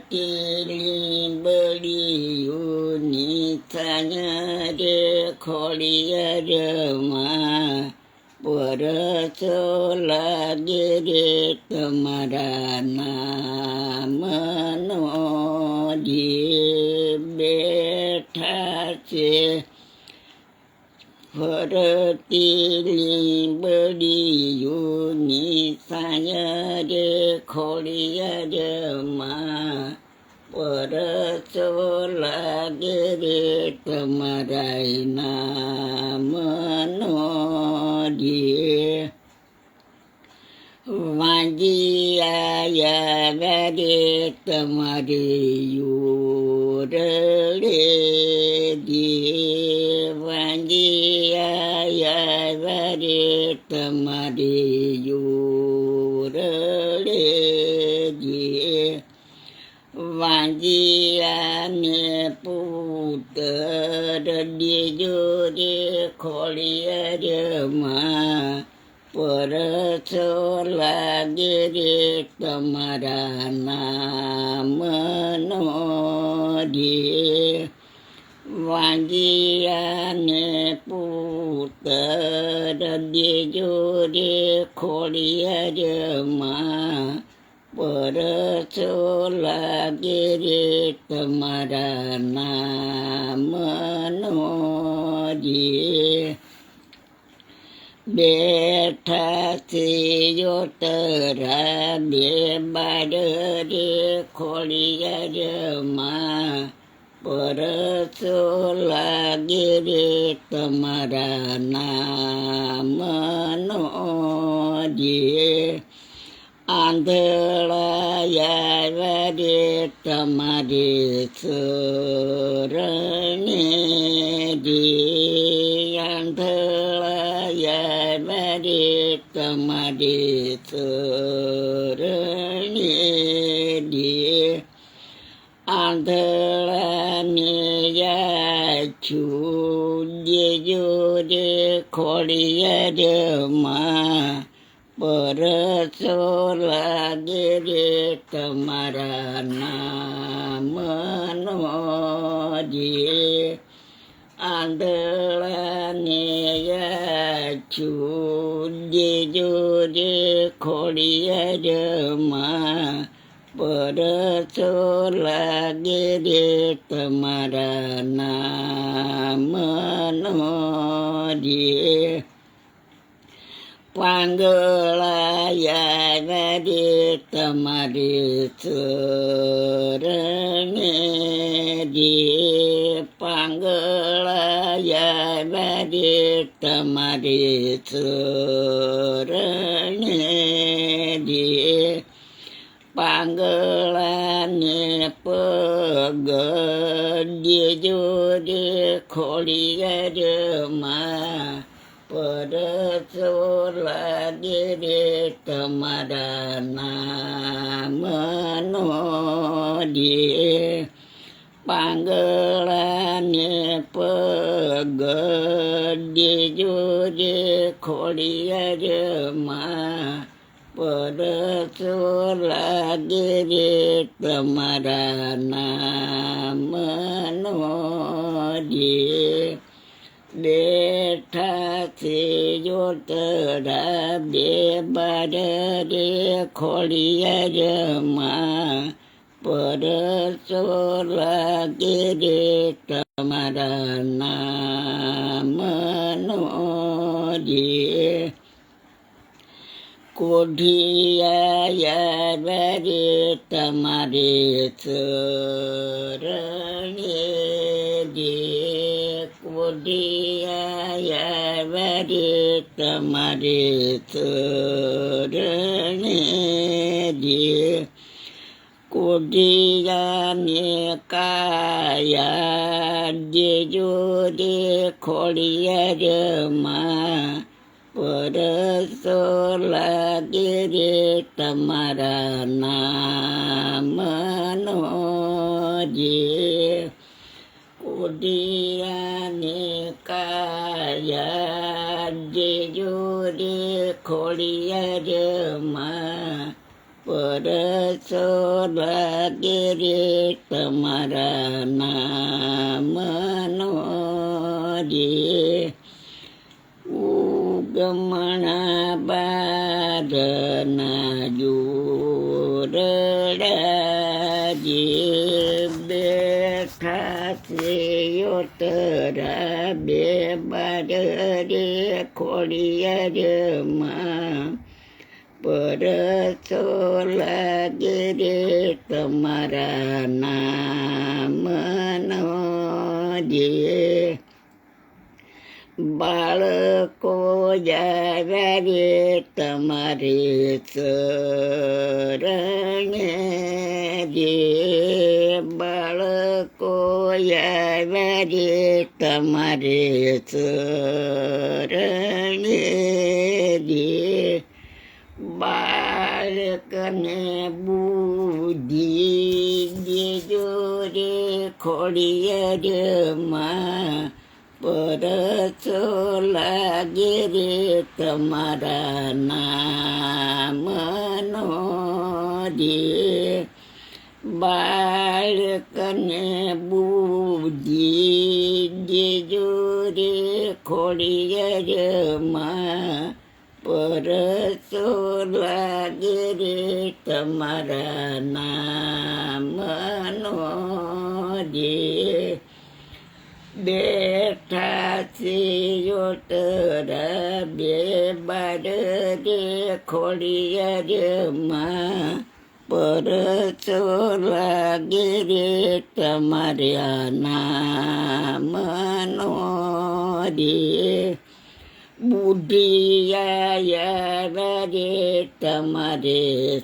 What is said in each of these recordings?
ભરતીલી બળીઓની થાયા રે ખોડિયારમાં પરસો લાગે રે તમારા નામનો જે બેઠા છે. ભરતીલી બળીઓની થાયા રે ખોડિયારમાં પરસો લાગે રે તમારા નામનો જે વાંજી આવ્યા રે તમારી ઓરડે જે વાંજી આવ્યા રે તમારી ઓરડે જે વાંજિયાને પુત્ર દેજો રે ખોડિયારમાં પરસો લાગે રે તમારા નામનો જે વાંજિયાને પુત્ર દેજો રે ખોડિયારમાં પરસો લાગે રે તમારા નામનો જે બેઠા છે જોતરા બે બાર રે ખોડિયારમાં પરસો લાગે રે તમારા નામનો જે આંધળાયા રે તમારે શરણે રે આંધળાયા રે તમારે શરણે રે આંધળાને યાચું દેજો રે ખોડિયારમાં પરસો લાગે રે તમારા નામનો જે આંધળાને યાચું દેજો રે ખોડિયારમાં પરસો લાગે રે તમારા નામનો જે પાંગળાયા રે તમારે શરણે રે પાંગળાયા રે તમારે શરણે રે પાંગળાને પગ દેજો રે ખોડિયારમાં પરસો લાગે રે તમારા નામનો જે પાંગળાને પગ દેજો રે ખોડિયારમાં પરસો લાગે રે તમારા નામનો જે બેઠા છે જોતરા બે બાર રે ખોડિયારમાં પરસો લાગે રે તમારા નામનો જે કોઢિયાયા રે તમારે શરણે જે કોઢિયાયા રે તમારે શરણે જે કોઢિયાને કાયા દેજો રે ખોડિયારમાં પરસો લાગે રે તમારા નામનો જે કોઢિયાને કાયા દેજો રે ખોડિયારમાં પરસો લાગે રે તમારા નામનો રે ઉગમણા બારના જોરડા જે બેઠા છે યોતરા બે બાર રે ખોડિયારમાં પરસો લાગે રે તમારા નામનો જે બાળકો જાવ્યા રે તમારે શરણે રે બાળકો આવ્યા રે તમારે શરણે રે બાળકને બુદ્ધિ દેજો રે ખોડિયારમાં પરસો લાગે રે તમારા નામનો રે બાળકને બુદ્ધિ દેજો રે ખોડિયારમાં પરસો લાગે રે તમારા નામનો રે બેઠા છે યોતરા બે બાર રે ખોડિયારમાં પરસો લાગે રે તમારા નામનો રે બુદ્ધિયા રે તમારે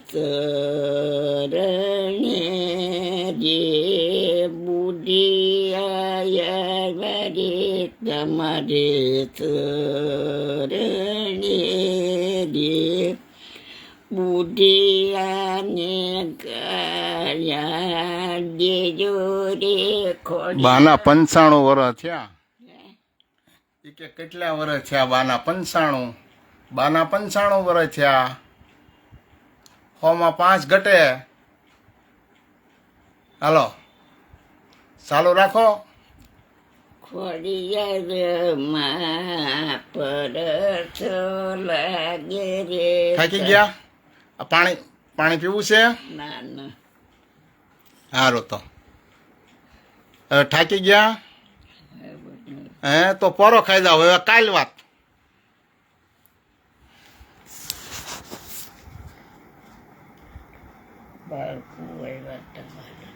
શરણે રે બુદ્ધિયા રે તમારે શરણે રે બુદ્ધિયાને ગાયા દેજો રે બાના 95 વર્ષ થયા એ કે કેટલા વર્ષ થયા બાના 95 બાના 95 વર્ષ થયા 100 માં 5 ઘટે હાલો ચાલુ રાખો ખોડિયારમાં પરસો લાગે રે થાકી ગયા પાણી પાણી પીવું છે ના ના સારું તો હવે થાકી ગયા હે તો પોરો ખાઈ જાવ હવે કાલ વાત બાળકો આવ્યા તમારે